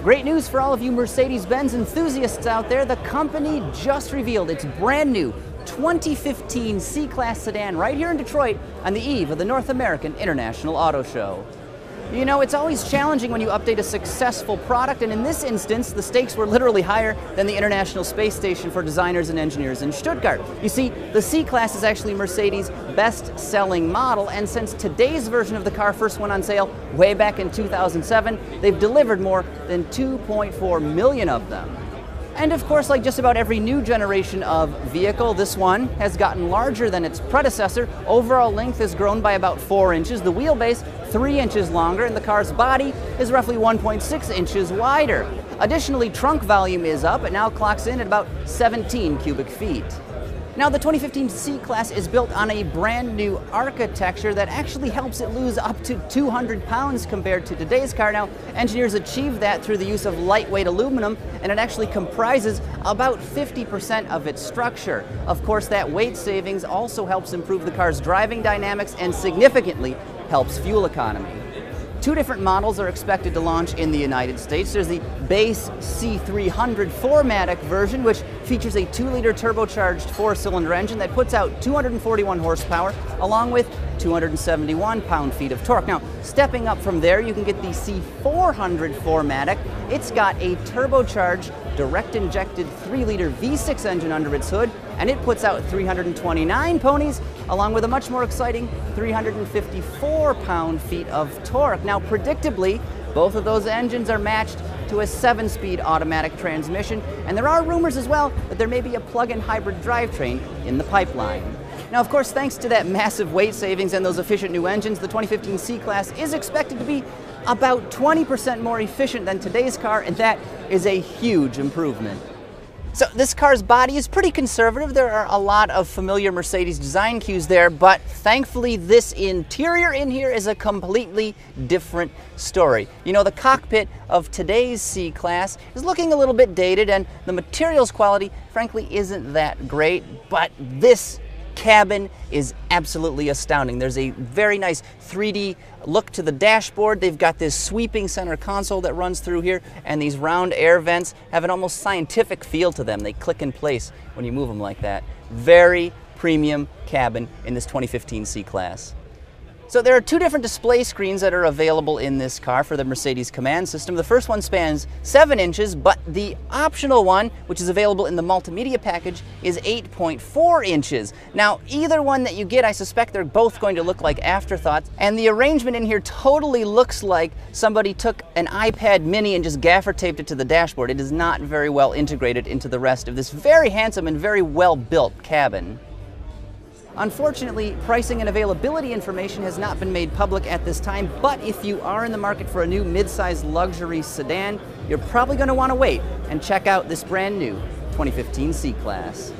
Great news for all of you Mercedes-Benz enthusiasts out there. The company just revealed its brand new 2015 C-Class sedan right here in Detroit on the eve of the North American International Auto Show. You know, it's always challenging when you update a successful product, and in this instance, the stakes were literally higher than the International Space Station for designers and engineers in Stuttgart. You see, the C-Class is actually Mercedes' best-selling model, and since today's version of the car first went on sale way back in 2007, they've delivered more than 2.4 million of them. And of course, like just about every new generation of vehicle, this one has gotten larger than its predecessor. Overall length has grown by about 4 inches, the wheelbase 3 inches longer, and the car's body is roughly 1.6 inches wider. Additionally, trunk volume is up. It now clocks in at about 17 cubic feet. Now, the 2015 C-Class is built on a brand new architecture that actually helps it lose up to 200 pounds compared to today's car. Now, engineers achieved that through the use of lightweight aluminum, and it actually comprises about 50% of its structure. Of course, that weight savings also helps improve the car's driving dynamics and significantly helps fuel economy. 2 different models are expected to launch in the United States. There's the base C300 4MATIC version, which features a 2-liter turbocharged 4-cylinder engine that puts out 241 horsepower, along with 271 pound-feet of torque. Now, stepping up from there, you can get the C400 4MATIC. It's got a turbocharged, direct-injected 3-liter V6 engine under its hood, and it puts out 329 ponies, along with a much more exciting 354 pound-feet of torque. Now, predictably, both of those engines are matched to a 7-speed automatic transmission, and there are rumors as well that there may be a plug-in hybrid drivetrain in the pipeline. Now, of course, thanks to that massive weight savings and those efficient new engines, the 2015 C-Class is expected to be about 20% more efficient than today's car, and that is a huge improvement. So this car's body is pretty conservative. There are a lot of familiar Mercedes design cues there, but thankfully this interior in here is a completely different story. You know, the cockpit of today's C-Class is looking a little bit dated, and the materials quality, frankly, isn't that great, but this cabin is absolutely astounding. There's a very nice 3D look to the dashboard. They've got this sweeping center console that runs through here, and these round air vents have an almost scientific feel to them. They click in place when you move them like that. Very premium cabin in this 2015 C-Class. So there are 2 different display screens that are available in this car for the Mercedes command system. The first one spans 7 inches, but the optional one, which is available in the multimedia package, is 8.4 inches. Now, either one that you get, I suspect they're both going to look like afterthoughts, and the arrangement in here totally looks like somebody took an iPad mini and just gaffer taped it to the dashboard. It is not very well integrated into the rest of this very handsome and very well-built cabin. Unfortunately, pricing and availability information has not been made public at this time, but if you are in the market for a new mid-size luxury sedan, you're probably going to want to wait and check out this brand new 2015 C-Class.